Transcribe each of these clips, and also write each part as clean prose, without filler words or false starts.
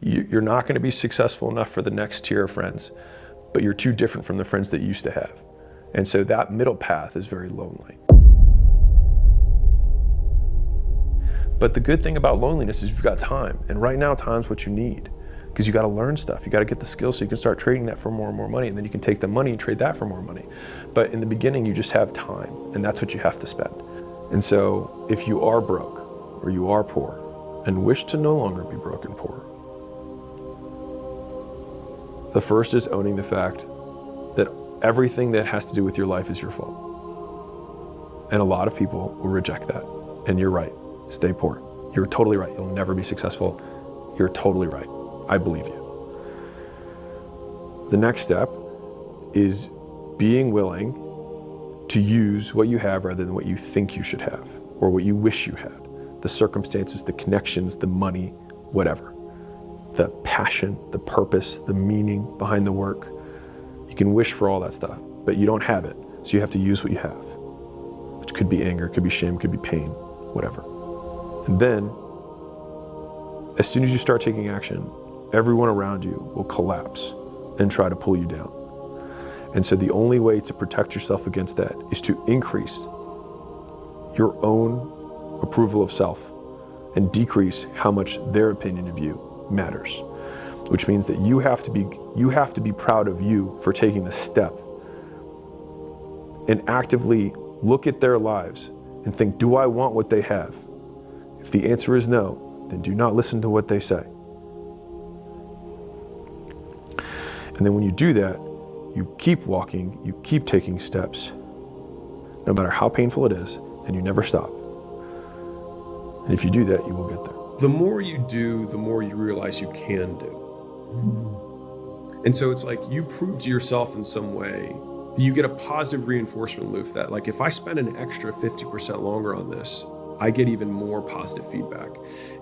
You're not going to be successful enough for the next tier of friends, but you're too different from the friends that you used to have. And so that middle path is very lonely. But the good thing about loneliness is you've got time. And right now, time's what you need, because you got to learn stuff. You got to get the skills so you can start trading that for more and more money. And then you can take the money and trade that for more money. But in the beginning, you just have time, and that's what you have to spend. And so if you are broke or you are poor and wish to no longer be broke and poor, the first is owning the fact that everything that has to do with your life is your fault. And a lot of people will reject that. And you're right. Stay poor. You're totally right. You'll never be successful. You're totally right. I believe you. The next step is being willing to use what you have rather than what you think you should have or what you wish you had. The circumstances, the connections, the money, whatever. The passion, the purpose, the meaning behind the work. You can wish for all that stuff, but you don't have it. So you have to use what you have, which could be anger, could be shame, could be pain, whatever. And then, as soon as you start taking action, everyone around you will collapse and try to pull you down. And so the only way to protect yourself against that is to increase your own approval of self and decrease how much their opinion of you matters. Which means that you have to be proud of you for taking the step and actively look at their lives and think, do I want what they have? If the answer is no, then do not listen to what they say. And then when you do that, you keep walking, you keep taking steps, no matter how painful it is, and you never stop. And if you do that, you will get there. The more you do, the more you realize you can do. And so it's like you prove to yourself in some way that you get a positive reinforcement loop that, like, if I spend an extra 50% longer on this, I get even more positive feedback.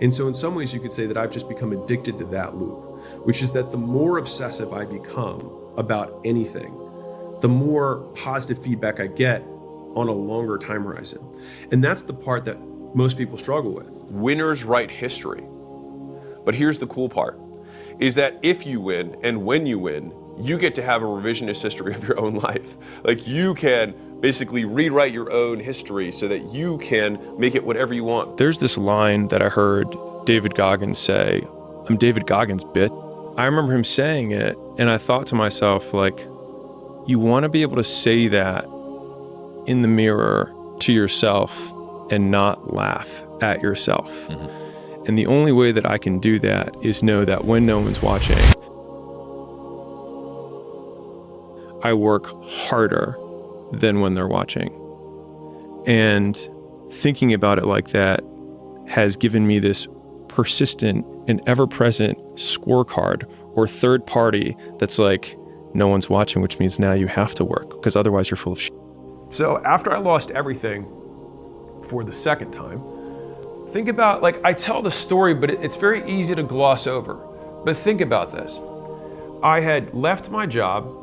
And so in some ways you could say that I've just become addicted to that loop, which is that the more obsessive I become about anything, the more positive feedback I get on a longer time horizon. And that's the part that most people struggle with. Winners write history. But here's the cool part, is that if you win and when you win, you get to have a revisionist history of your own life. Like, you can basically rewrite your own history so that you can make it whatever you want. There's this line that I heard David Goggins say, I'm David Goggins, bit. I remember him saying it, and I thought to myself, like, you want to be able to say that in the mirror to yourself and not laugh at yourself. Mm-hmm. And the only way that I can do that is know that when no one's watching, I work harder than when they're watching. And thinking about it like that has given me this persistent and ever-present scorecard or third party that's like, no one's watching, which means now you have to work, because otherwise you're full of shit. So after I lost everything for the second time, think about, like, I tell the story, but it's very easy to gloss over. But think about this. I had left my job,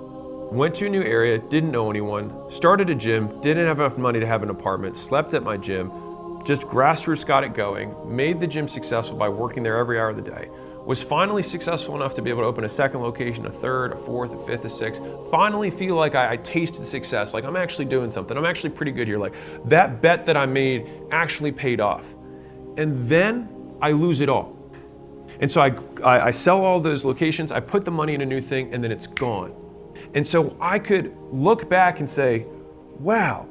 went to a new area, didn't know anyone, started a gym, didn't have enough money to have an apartment, slept at my gym, just grassroots got it going, made the gym successful by working there every hour of the day, was finally successful enough to be able to open a second location, a third, a fourth, a fifth, a sixth, finally feel like I tasted success, like I'm actually doing something, I'm actually pretty good here, like that bet that I made actually paid off. And then I lose it all. And so I sell all those locations, I put the money in a new thing, and then it's gone. And so I could look back and say, wow,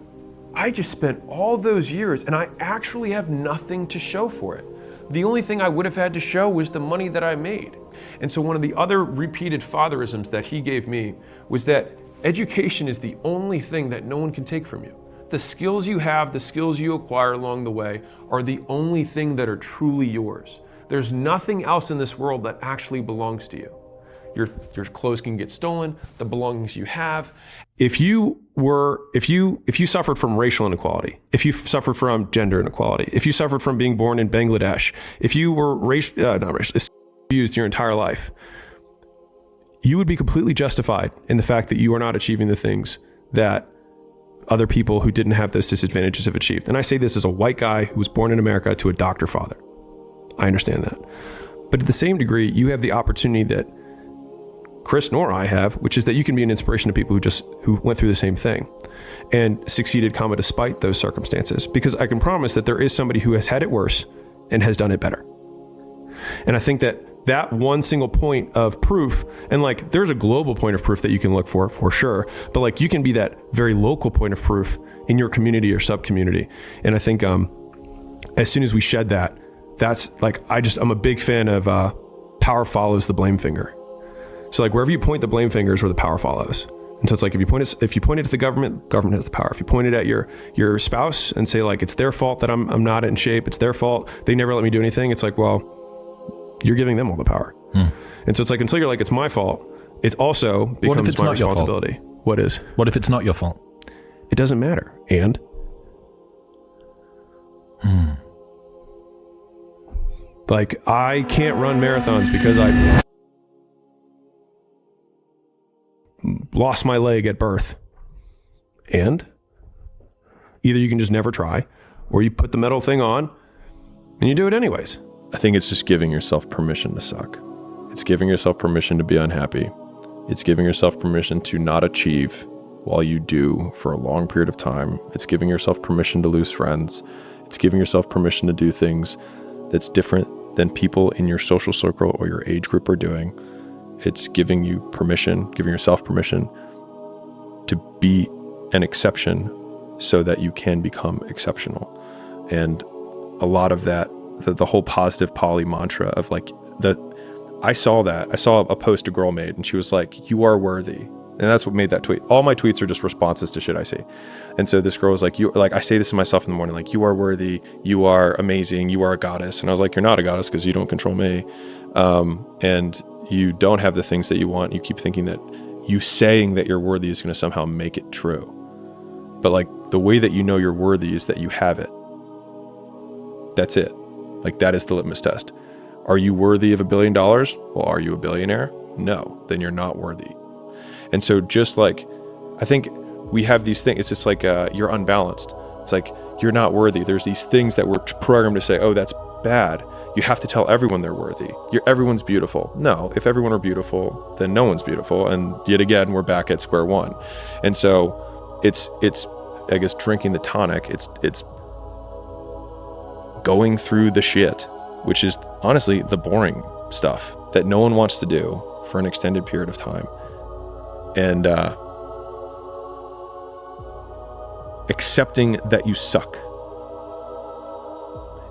I just spent all those years and I actually have nothing to show for it. The only thing I would have had to show was the money that I made. And so one of the other repeated fatherisms that he gave me was that education is the only thing that no one can take from you. The skills you have, the skills you acquire along the way are the only thing that are truly yours. There's nothing else in this world that actually belongs to you. Your clothes can get stolen, the belongings you have. If you suffered from racial inequality, if you suffered from gender inequality, if you suffered from being born in Bangladesh, if you were abused your entire life, you would be completely justified in the fact that you are not achieving the things that other people who didn't have those disadvantages have achieved. And I say this as a white guy who was born in America to a doctor father. I understand that. But to the same degree, you have the opportunity that Chris nor I have, which is that you can be an inspiration to people who went through the same thing and succeeded, despite those circumstances. Because I can promise that there is somebody who has had it worse and has done it better. And I think that one single point of proof, and like there's a global point of proof that you can look for sure, but like you can be that very local point of proof in your community or sub-community. And I think as soon as we shed that, that's like, I'm a big fan of power follows the blame finger. So like wherever you point the blame finger is where the power follows. And so it's like if you point it at the government has the power. If you point it at your spouse and say like it's their fault that I'm not in shape, it's their fault, they never let me do anything, it's like, well, you're giving them all the power. And so it's like until you're like it's my fault, it also becomes my responsibility. What is? What if it's not your fault? It doesn't matter. And like I can't run marathons because I lost my leg at birth. And either you can just never try, or you put the metal thing on and you do it anyways. I think it's just giving yourself permission to suck. It's giving yourself permission to be unhappy. It's giving yourself permission to not achieve while you do for a long period of time. It's giving yourself permission to lose friends. It's giving yourself permission to do things that's different than people in your social circle or your age group are doing. It's giving yourself permission to be an exception so that you can become exceptional. And a lot of that, the whole positive poly mantra of like I saw a post a girl made and she was like, you are worthy. And that's what made that tweet. All my tweets are just responses to shit I see. And so this girl was like, I say this to myself in the morning, like, you are worthy, you are amazing, you are a goddess. And I was like, you're not a goddess because you don't control me. And you don't have the things that you want. You keep thinking that you saying that you're worthy is going to somehow make it true. But like the way that you know you're worthy is that you have it. That's it. Like that is the litmus test. Are you worthy of $1 billion? Well, are you a billionaire? No, then you're not worthy. And so just like, I think we have these things, it's just like you're unbalanced. It's like, you're not worthy. There's these things that we're programmed to say, oh, that's bad. You have to tell everyone they're worthy. Everyone's beautiful. No, if everyone are beautiful, then no one's beautiful. And yet again, we're back at square one. And so it's I guess, drinking the tonic. It's going through the shit, which is honestly the boring stuff that no one wants to do for an extended period of time. And accepting that you suck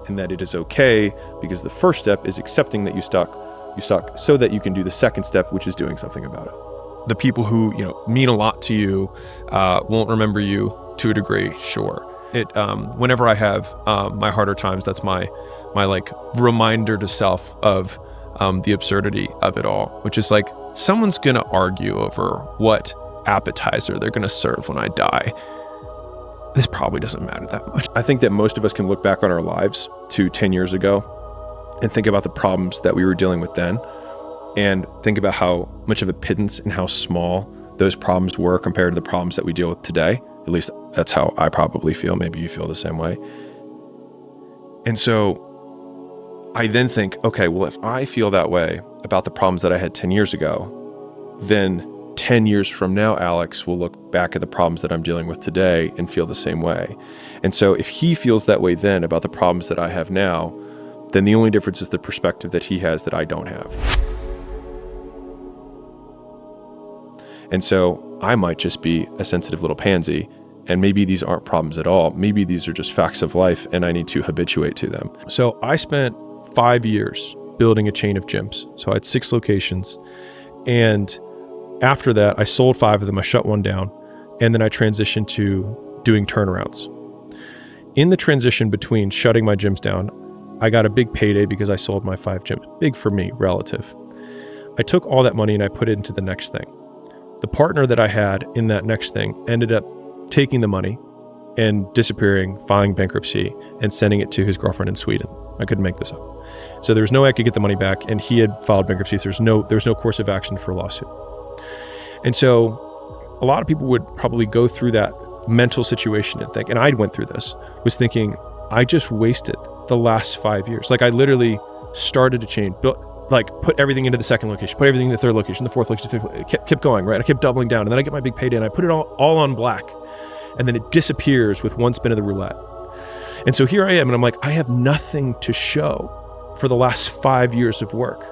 and that it is okay, because the first step is accepting that you suck so that you can do the second step, which is doing something about it. The people who, mean a lot to you, won't remember you to a degree. Sure. Whenever I have my harder times, that's my like reminder to self of the absurdity of it all, which is like, someone's going to argue over what appetizer they're going to serve when I die. This probably doesn't matter that much. I think that most of us can look back on our lives to 10 years ago and think about the problems that we were dealing with then, and think about how much of a pittance and how small those problems were compared to the problems that we deal with today. At least that's how I probably feel. Maybe you feel the same way. And so I then think, okay, well, if I feel that way about the problems that I had 10 years ago, then 10 years from now, Alex will look back at the problems that I'm dealing with today and feel the same way. And so if he feels that way then about the problems that I have now, then the only difference is the perspective that he has that I don't have. And so I might just be a sensitive little pansy, and maybe these aren't problems at all. Maybe these are just facts of life and I need to habituate to them. So I spent 5 years building a chain of gyms. So I had 6 locations, and after that, I sold 5 of them. I shut one down, and then I transitioned to doing turnarounds. In the transition between shutting my gyms down, I got a big payday because I sold my 5 gyms. Big for me, relative. I took all that money and I put it into the next thing. The partner that I had in that next thing ended up taking the money and disappearing, filing bankruptcy, and sending it to his girlfriend in Sweden. I couldn't make this up. So there was no way I could get the money back, and he had filed bankruptcy. There's no course of action for a lawsuit. And so a lot of people would probably go through that mental situation and think, and I went through this, was thinking, I just wasted the last 5 years. Like I literally started a chain, like put everything into the second location, put everything in the third location, the fourth location, the fifth, kept going, right? I kept doubling down, and then I get my big payday and I put it all on black, and then it disappears with one spin of the roulette. And so here I am, and I'm like, I have nothing to show for the last 5 years of work.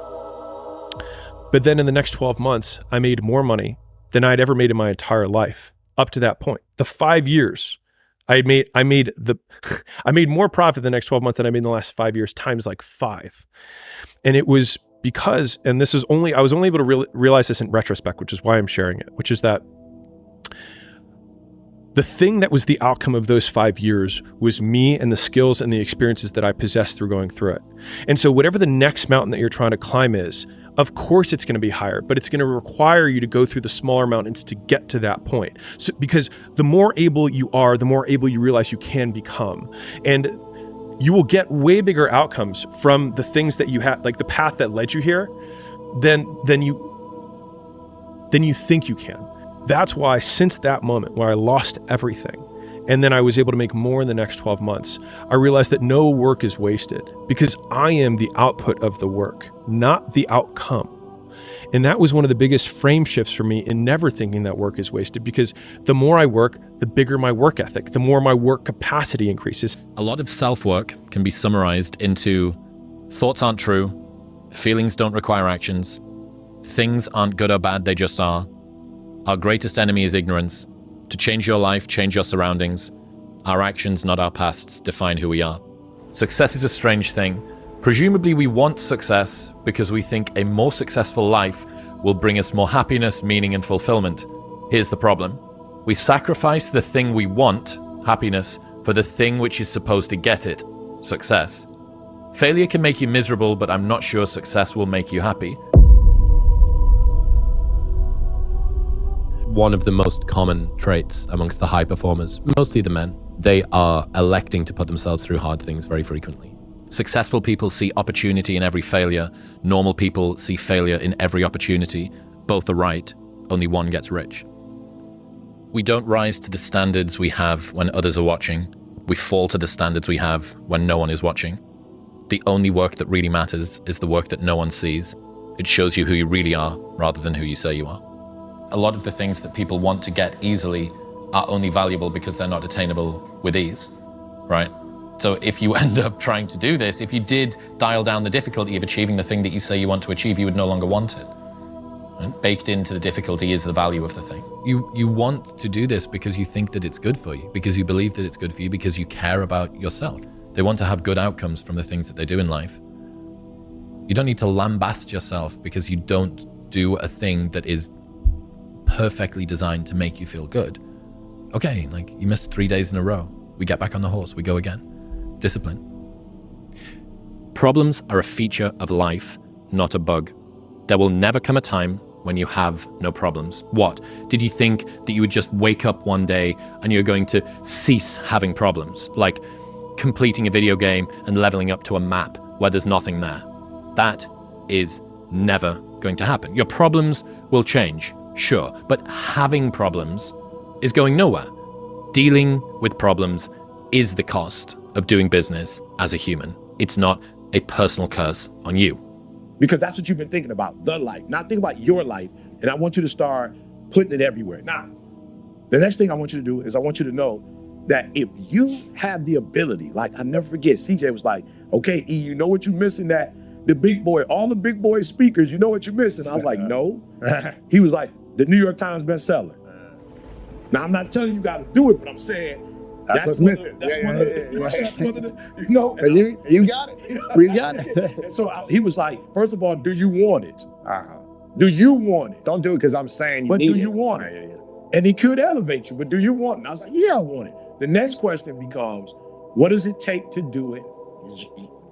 But then in the next 12 months, I made more money than I'd ever made in my entire life up to that point. The 5 years I made more profit the next 12 months than I made in the last 5 years times like 5. And it was because, and this is only, I was only able to realize this in retrospect, which is why I'm sharing it, which is that the thing that was the outcome of those 5 years was me and the skills and the experiences that I possessed through going through it. And so whatever the next mountain that you're trying to climb is, of course it's going to be higher, but it's going to require you to go through the smaller mountains to get to that point. So, because the more able you are, the more able you realize you can become. And you will get way bigger outcomes from the things that you had, like the path that led you here, than you think you can. That's why since that moment where I lost everything, and then I was able to make more in the next 12 months, I realized that no work is wasted because I am the output of the work, not the outcome. And that was one of the biggest frame shifts for me in never thinking that work is wasted, because the more I work, the bigger my work ethic, the more my work capacity increases. A lot of self-work can be summarized into thoughts aren't true, feelings don't require actions, things aren't good or bad, they just are. Our greatest enemy is ignorance. To change your life, change your surroundings. Our actions, not our pasts, define who we are. Success is a strange thing. Presumably we want success because we think a more successful life will bring us more happiness, meaning, and fulfillment. Here's the problem. We sacrifice the thing we want, happiness, for the thing which is supposed to get it, success. Failure can make you miserable, but I'm not sure success will make you happy. One of the most common traits amongst the high performers, mostly the men, they are electing to put themselves through hard things very frequently. Successful people see opportunity in every failure. Normal people see failure in every opportunity. Both are right, only one gets rich. We don't rise to the standards we have when others are watching. We fall to the standards we have when no one is watching. The only work that really matters is the work that no one sees. It shows you who you really are rather than who you say you are. A lot of the things that people want to get easily are only valuable because they're not attainable with ease, right? So if you end up trying to do this, if you did dial down the difficulty of achieving the thing that you say you want to achieve, you would no longer want it. And baked into the difficulty is the value of the thing. You want to do this because you think that it's good for you, because you believe that it's good for you, because you care about yourself. They want to have good outcomes from the things that they do in life. You don't need to lambast yourself because you don't do a thing that is perfectly designed to make you feel good. Okay, like you missed 3 days in a row. We get back on the horse, we go again. Discipline. Problems are a feature of life, not a bug. There will never come a time when you have no problems. What? Did you think that you would just wake up one day and you're going to cease having problems? Like completing a video game and leveling up to a map where there's nothing there. That is never going to happen. Your problems will change. Sure, but having problems is going nowhere. Dealing with problems is the cost of doing business as a human. It's not a personal curse on you. Because that's what you've been thinking about, the life, not think about your life. And I want you to start putting it everywhere. Now, the next thing I want you to do is I want you to know that if you have the ability, like I never forget, CJ was like, okay, E, you know what you're missing, that the big boy, all the big boy speakers, you know what you're missing? I was like, no. He was like, the New York Times bestseller. Now, I'm not telling you got to do it, but I'm saying that's what's missing. That's one of the, you know. You got it. You got it. And so he was like, first of all, do you want it? Do you want it? Don't do it because I'm saying you but need do it. you want it? And he could elevate you, but do you want it? And I was like, yeah, I want it. The next question becomes, what does it take to do it?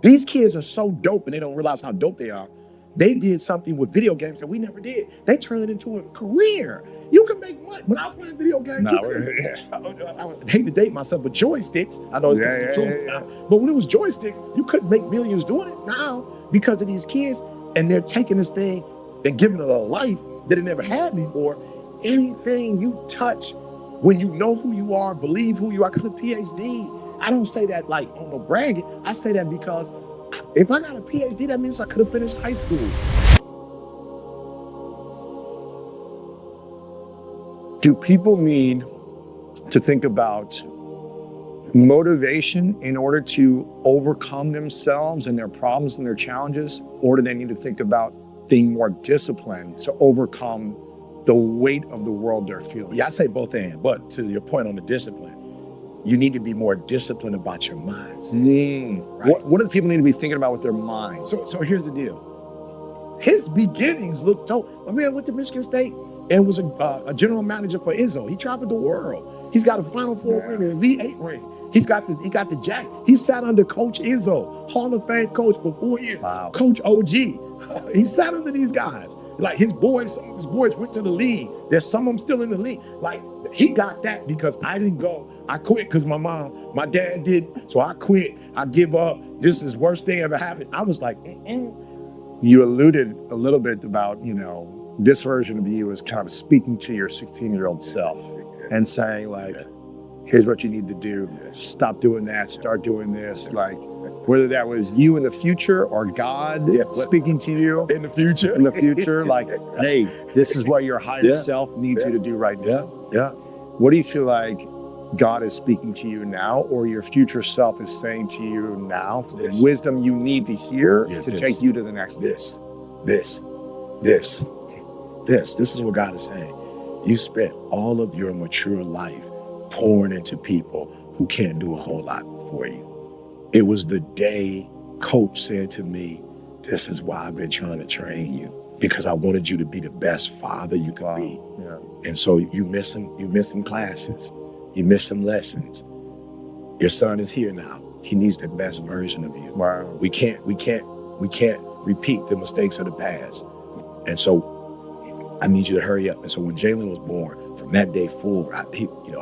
These kids are so dope and they don't realize how dope they are. They did something with video games that we never did. They turned it into a career. You can make money. When I was playing video games, I hate to date myself, but joysticks, I know it's now, but when it was joysticks, you couldn't make millions doing it. Now, because of these kids, and they're taking this thing and giving it a life that it never had before. Anything you touch, when you know who you are, believe who you are, I got a PhD. I don't say that like on no bragging. I say that because If I got a PhD, that means I could have finished high school. Do people need to think about motivation in order to overcome themselves and their problems and their challenges? Or do they need to think about being more disciplined to overcome the weight of the world they're feeling? Yeah, I say both and, but to your point on the discipline, you need to be more disciplined about your minds. Right. What do people need to be thinking about with their minds? So here's the deal. His beginnings looked dope. My man went to Michigan State and was a general manager for Izzo. He traveled the world. He's got a Final Four ring, an Elite Eight ring. He got the jack. He sat under Coach Izzo, Hall of Fame coach for 4 years. Wow. Coach OG. He sat under these guys. Like his boys, some of his boys went to the league. There's some of them still in the league. Like he got that because I didn't go. I quit because my dad did. So I quit. I give up. This is the worst thing ever happened. I was like, You alluded a little bit about, this version of you is kind of speaking to your 16-year-old self and saying like, here's what you need to do. Stop doing that, start doing this. Like whether that was you in the future or God speaking to you in the future. Like, hey, this is what your higher self needs you to do right now. What do you feel like God is speaking to you now, or your future self is saying to you now, for the wisdom you need to hear to take you to the next level? This is what God is saying. You spent all of your mature life pouring into people who can't do a whole lot for you. It was the day Coach said to me, this is why I've been trying to train you, because I wanted you to be the best father you could be. Yeah. And so you miss some classes, you miss some lessons. Your son is here now. He needs the best version of you. Wow. We can't repeat the mistakes of the past. And so I need you to hurry up. And so when Jalen was born, from that day forward, I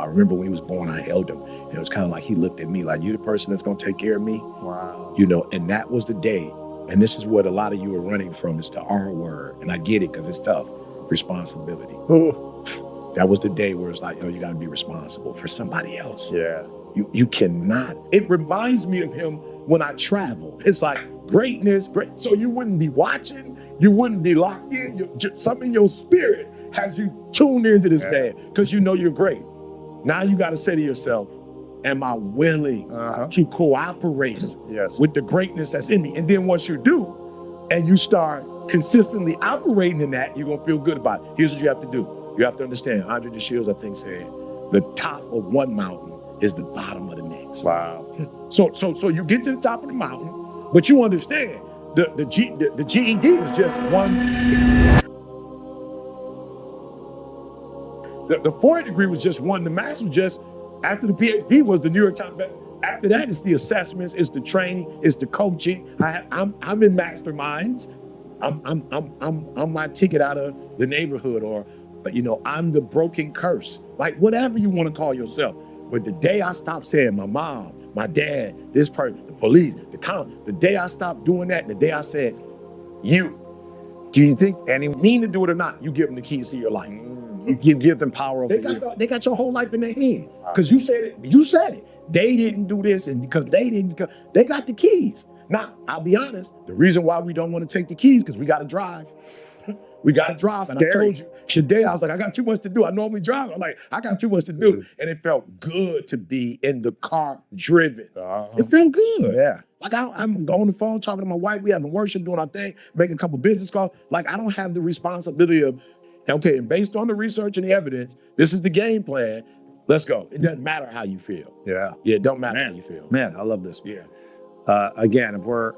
remember when he was born, I held him. And it was kind of like he looked at me like, you the person that's gonna take care of me? Wow. And that was the day. And this is what a lot of you are running from. It's the R word. And I get it because it's tough. Responsibility. That was the day where it's like, you gotta be responsible for somebody else. Yeah. You cannot. It reminds me of him when I travel. It's like greatness, great. So you wouldn't be watching, you wouldn't be locked in. Something in your spirit has you tuned into this man because you know you're great. Now you got to say to yourself, am I willing to cooperate with the greatness that's in me? And then once you do, and you start consistently operating in that, you're going to feel good about it. Here's what you have to do. You have to understand, Andre DeShields, I think, said, the top of one mountain is the bottom of the next. Wow. So you get to the top of the mountain, but you understand the GED was just one. The 4th degree was just one. The master's was just, after the PhD was the New York Times. After that, it's the assessments, it's the training, it's the coaching. I'm in masterminds. I'm my ticket out of the neighborhood, or I'm the broken curse. Like whatever you want to call yourself. But the day I stopped saying my mom, my dad, this person, the police, the day I stopped doing that, the day I said, do you think any mean to do it or not, you give them the keys to your life. You give them power over you. They got your whole life in their hand. Because you said it. They didn't do this, and because they got the keys. Now, I'll be honest, the reason why we don't want to take the keys, because we got to drive. We got to drive. Scary. And I told you, today I was like, I got too much to do. I normally drive. I'm like, I got too much to do. And it felt good to be in the car driven. It felt good. Yeah. Like I'm on the phone talking to my wife. We having worship, doing our thing, making a couple business calls. Like I don't have the responsibility of, okay, and based on the research and the evidence, this is the game plan. Let's go. It doesn't matter how you feel. Yeah. It don't matter how you feel. Man, I love this. Yeah. Again, if we're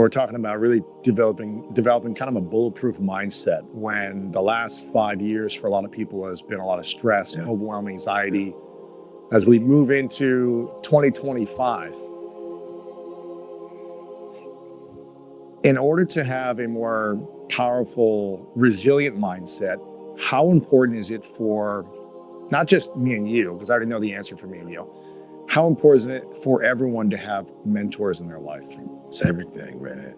talking about really developing kind of a bulletproof mindset, when the last 5 years for a lot of people has been a lot of stress, overwhelming anxiety. As we move into 2025, in order to have a more powerful, resilient mindset, how important is it for not just me and you, because I already know the answer for me and you, how important is it for everyone to have mentors in their life? It's everything, man.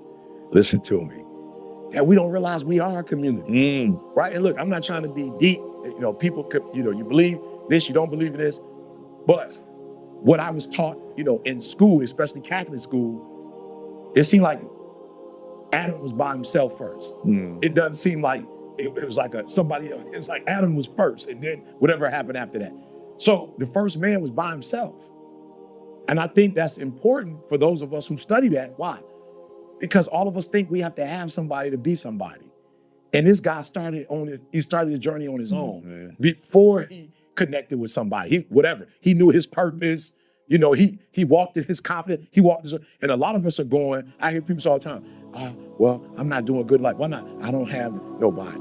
Listen to me. And we don't realize we are a community, right? And look, I'm not trying to be deep. People could, you believe this, you don't believe in this. But what I was taught, in school, especially Catholic school, it seemed like Adam was by himself first. It doesn't seem like it was like somebody else. It's like Adam was first, and then whatever happened after that. So the first man was by himself. And I think that's important for those of us who study that. Why? Because all of us think we have to have somebody to be somebody. And this guy started his journey on his own before he connected with somebody. He knew his purpose. You know, he walked in his confidence. And a lot of us are going, I hear people say all the time, well, I'm not doing good life. Why not? I don't have nobody.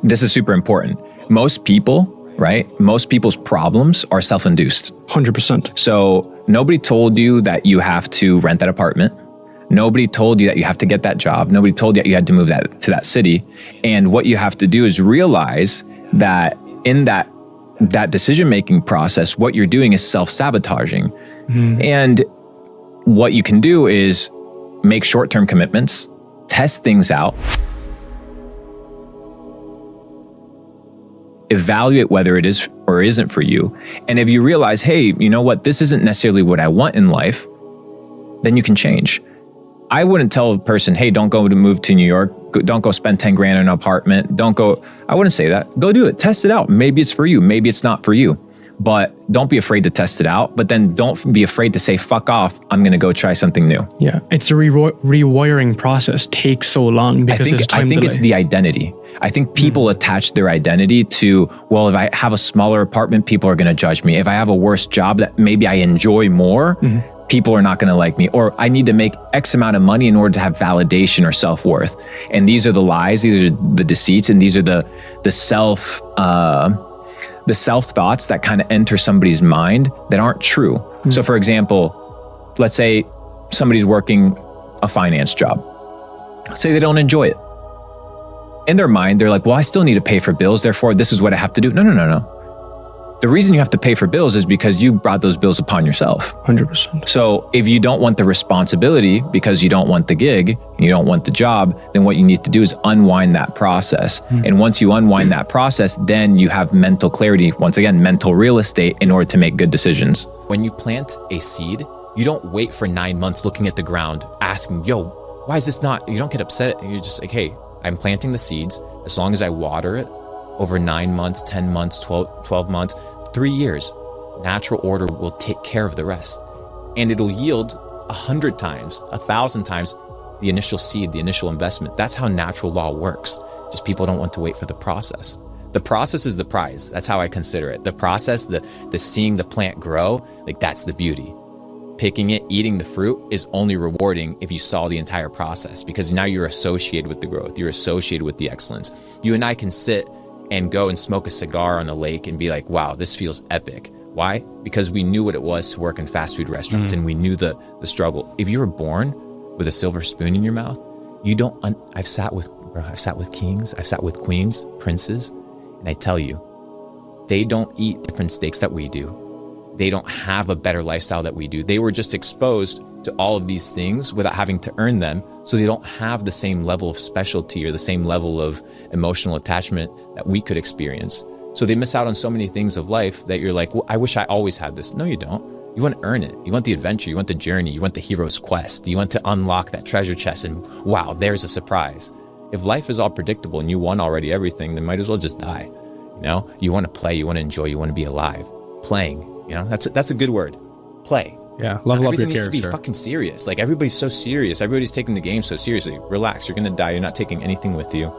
This is super important. Most people, right? Most people's problems are self-induced. 100%. So nobody told you that you have to rent that apartment. Nobody told you that you have to get that job. Nobody told you that you had to move to that city. And what you have to do is realize that in that decision-making process, what you're doing is self-sabotaging. And what you can do is make short-term commitments, test things out, evaluate whether it is or isn't for you. And if you realize, hey, you know what, this isn't necessarily what I want in life, then you can change. I wouldn't tell a person, hey, don't go to move to New York. Don't go spend 10 grand on an apartment. I wouldn't say that. Go do it. Test it out. Maybe it's for you. Maybe it's not for you. But don't be afraid to test it out. But then don't be afraid to say, fuck off. I'm going to go try something new. Yeah. It's a rewiring process. Takes so long because there's time I think delay. it's the identity. I think people attach their identity to, well, if I have a smaller apartment, people are going to judge me. If I have a worse job that maybe I enjoy more, people are not going to like me. Or I need to make X amount of money in order to have validation or self-worth. And these are the lies, these are the deceits, and these are the self-thoughts that kind of enter somebody's mind that aren't true. So for example, let's say somebody's working a finance job. Let's say they don't enjoy it. In their mind, they're like, well, I still need to pay for bills, therefore this is what I have to do. No. The reason you have to pay for bills is because you brought those bills upon yourself. 100%. So if you don't want the responsibility because you don't want the gig, and you don't want the job, then what you need to do is unwind that process. And once you unwind that process, then you have mental clarity, once again, mental real estate in order to make good decisions. When you plant a seed, you don't wait for 9 months looking at the ground, asking, yo, why is this not, you don't get upset. You're just like, hey, I'm planting the seeds. As long as I water it over 9 months, 10 months, 12 months, 3 years, natural order will take care of the rest. And it'll yield 100 times, 1,000 times the initial seed, the initial investment. That's how natural law works. Just people don't want to wait for the process. The process is the prize. That's how I consider it. The process, the seeing the plant grow, like that's the beauty. Picking it, eating the fruit is only rewarding if you saw the entire process, because now you're associated with the growth. You're associated with the excellence. You and I can sit and go and smoke a cigar on a lake and be like, wow, this feels epic. Why? Because we knew what it was to work in fast food restaurants and we knew the struggle. If you were born with a silver spoon in your mouth, you don't, I've sat with kings, I've sat with queens, princes, and I tell you, they don't eat different steaks that we do. They don't have a better lifestyle that we do. They were just exposed to all of these things without having to earn them. So they don't have the same level of specialty or the same level of emotional attachment that we could experience. So they miss out on so many things of life that you're like, well, I wish I always had this. No, you don't. You want to earn it. You want the adventure. You want the journey. You want the hero's quest. You want to unlock that treasure chest and wow, there's a surprise. If life is all predictable and you won already everything, then might as well just die. You know, you want to play, you want to enjoy, you want to be alive. Playing, you know, that's a good word. Play. Yeah, level up your Everything needs to be character. fucking serious. Like everybody's so serious. Everybody's taking the game so seriously. Relax, you're gonna die. You're not taking anything with you.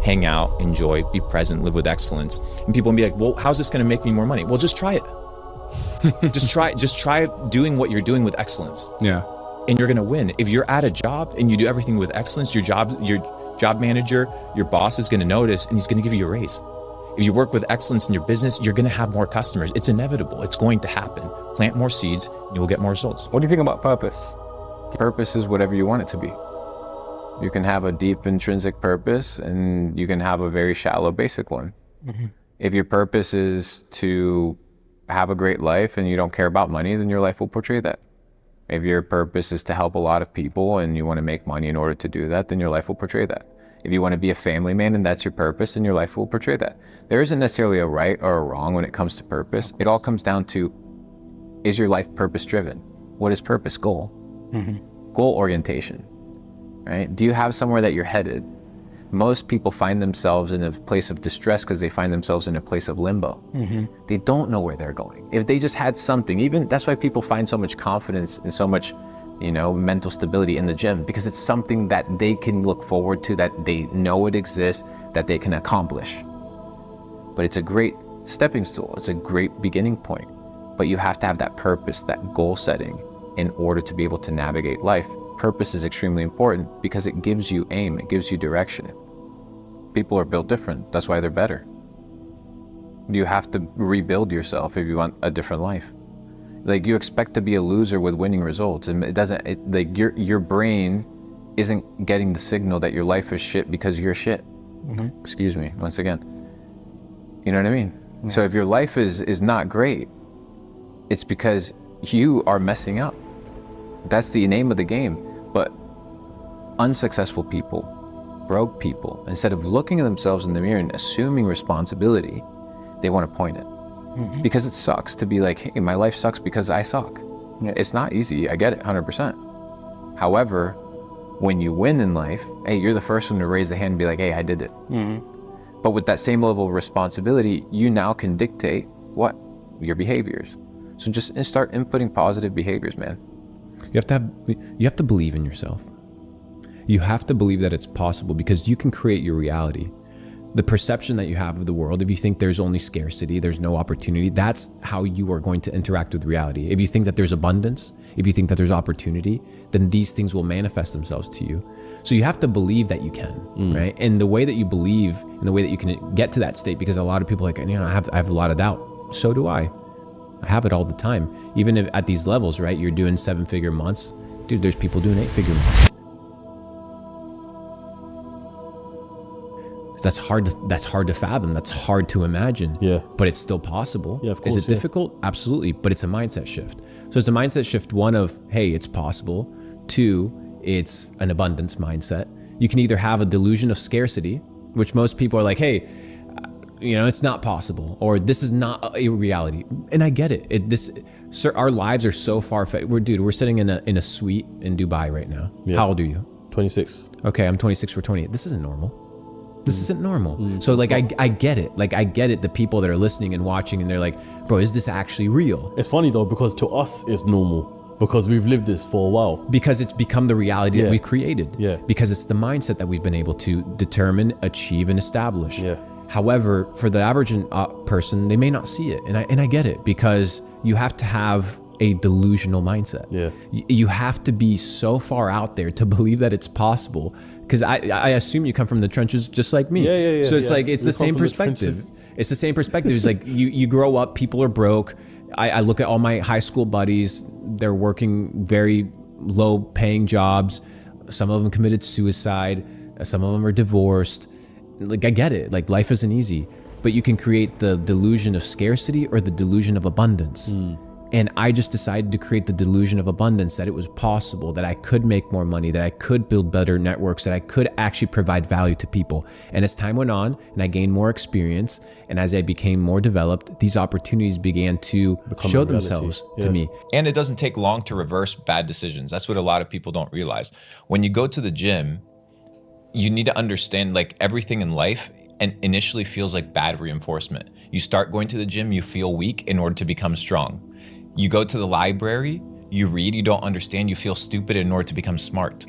Hang out, enjoy, be present, live with excellence. And people will be like, well, how's this gonna make me more money? Well, just try it. just try doing what you're doing with excellence. Yeah. And you're gonna win. If you're at a job and you do everything with excellence, your job manager, your boss is gonna notice and he's gonna give you a raise. If you work with excellence in your business, you're gonna have more customers. It's inevitable, it's going to happen. Plant more seeds, and you will get more results. What do you think about purpose? Purpose is whatever you want it to be. You can have a deep intrinsic purpose and you can have a very shallow basic one. If your purpose is to have a great life and you don't care about money, then your life will portray that. If your purpose is to help a lot of people and you want to make money in order to do that, then your life will portray that. If you want to be a family man and that's your purpose, then your life will portray that. There isn't necessarily a right or a wrong when it comes to purpose. It all comes down to, is your life purpose driven? What is purpose? Goal. Goal orientation, right? Do you have somewhere that you're headed? Most people find themselves in a place of distress because they find themselves in a place of limbo. They don't know where they're going. If they just had something, even that's why people find so much confidence and so much, mental stability in the gym, because it's something that they can look forward to, that they know it exists, that they can accomplish. But it's a great stepping stool. It's a great beginning point. But you have to have that purpose, that goal setting, in order to be able to navigate life. Purpose is extremely important because it gives you aim, it gives you direction. People are built different, that's why they're better. You have to rebuild yourself if you want a different life. Like, you expect to be a loser with winning results, and your brain isn't getting the signal that your life is shit because you're shit. Excuse me, once again. You know what I mean? So if your life is not great, it's because you are messing up. That's the name of the game. But unsuccessful people, broke people, instead of looking at themselves in the mirror and assuming responsibility, they want to point it. Because it sucks to be like, hey, my life sucks because I suck. It's not easy, I get it, 100%. However, when you win in life, hey, you're the first one to raise the hand and be like, hey, I did it. But with that same level of responsibility, you now can dictate what? Your behaviors. So just start inputting positive behaviors, man. You have to believe in yourself. You have to believe that it's possible, because you can create your reality. The perception that you have of the world, if you think there's only scarcity, there's no opportunity, that's how you are going to interact with reality. If you think that there's abundance, if you think that there's opportunity, then these things will manifest themselves to you. So you have to believe that you can, right? And the way that you believe and the way that you can get to that state, because a lot of people are like, I have a lot of doubt. So do I. I have it all the time. Even if at these levels, right? You're doing 7-figure months. Dude, there's people doing 8-figure months. That's hard to fathom. That's hard to imagine. Yeah. But it's still possible. Yeah, of course. Is it difficult? Absolutely. But it's a mindset shift. So it's a mindset shift, one of, hey, it's possible. 2, it's an abundance mindset. You can either have a delusion of scarcity, which most people are like, hey, it's not possible, or this is not a reality. And I get it. Our lives are so far. We're sitting in a suite in Dubai right now. Yeah. How old are you? 26. Okay, I'm 26. We're 28. This isn't normal. This isn't normal. So like, I get it. Like, I get it. The people that are listening and watching, and they're like, bro, is this actually real? It's funny though, because to us it's normal, because we've lived this for a while. Because it's become the reality that we created. Yeah. Because it's the mindset that we've been able to determine, achieve, and establish. Yeah. However, for the average person, they may not see it. And I get it, because you have to have a delusional mindset. Yeah. You have to be so far out there to believe that it's possible. Because I assume you come from the trenches just like me. Yeah. So it's like, it's the same perspective. It's the same perspective. It's like you grow up, people are broke. I look at all my high school buddies. They're working very low paying jobs. Some of them committed suicide. Some of them are divorced. Like, I get it. Like, life isn't easy, but you can create the delusion of scarcity or the delusion of abundance. And I just decided to create the delusion of abundance, that it was possible, that I could make more money, that I could build better networks, that I could actually provide value to people. And as time went on and I gained more experience, and as I became more developed, these opportunities began to show themselves to me. And it doesn't take long to reverse bad decisions. That's what a lot of people don't realize. When you go to the gym, you need to understand, like, everything in life and initially feels like bad reinforcement. You start going to the gym, you feel weak in order to become strong. You go to the library, you read, you don't understand, you feel stupid in order to become smart.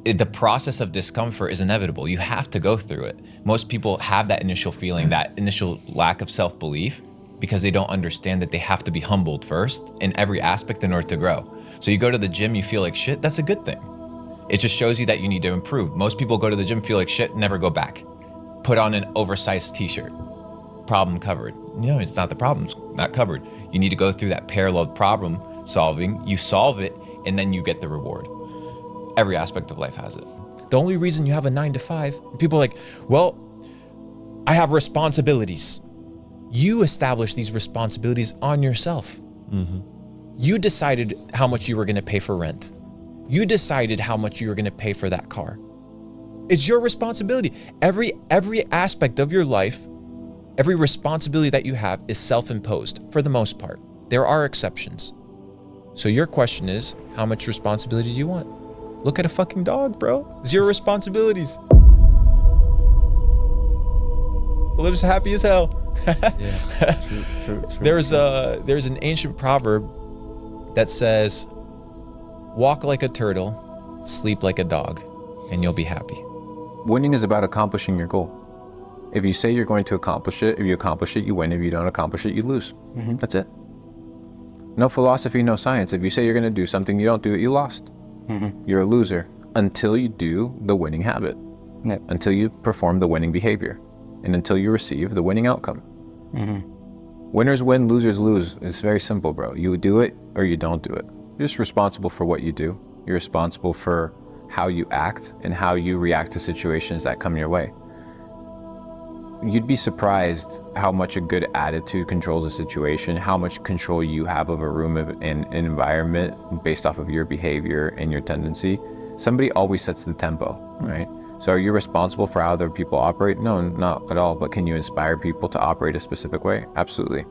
The process of discomfort is inevitable. You have to go through it. Most people have that initial feeling, that initial lack of self-belief, because they don't understand that they have to be humbled first in every aspect in order to grow. So you go to the gym, you feel like shit, that's a good thing. It just shows you that you need to improve. Most people go to the gym, feel like shit, never go back. Put on an oversized t-shirt. Problem covered. No, it's not the problem, it's not covered. You need to go through that parallel problem solving. You solve it, and then you get the reward. Every aspect of life has it. The only reason you have a 9 to 5, people are like, well, I have responsibilities. You establish these responsibilities on yourself. You decided how much you were gonna pay for rent. You decided how much you were gonna pay for that car. It's your responsibility. Every aspect of your life, every responsibility that you have is self-imposed for the most part. There are exceptions. So your question is, how much responsibility do you want? Look at a fucking dog, bro. 0 responsibilities. Lives happy as hell. True. There's an ancient proverb that says, walk like a turtle, sleep like a dog, and you'll be happy. Winning is about accomplishing your goal. If you say you're going to accomplish it, if you accomplish it, you win. If you don't accomplish it, you lose. That's it. No philosophy, no science. If you say you're going to do something, you don't do it, you lost. You're a loser until you do the winning habit, until you perform the winning behavior, and until you receive the winning outcome. Winners win, losers lose. It's very simple, bro. You do it or you don't do it. You're just responsible for what you do. You're responsible for how you act and how you react to situations that come your way. You'd be surprised how much a good attitude controls a situation, how much control you have of a room and an environment based off of your behavior and your tendency. Somebody always sets the tempo, right? So are you responsible for how other people operate? No, not at all. But can you inspire people to operate a specific way? Absolutely.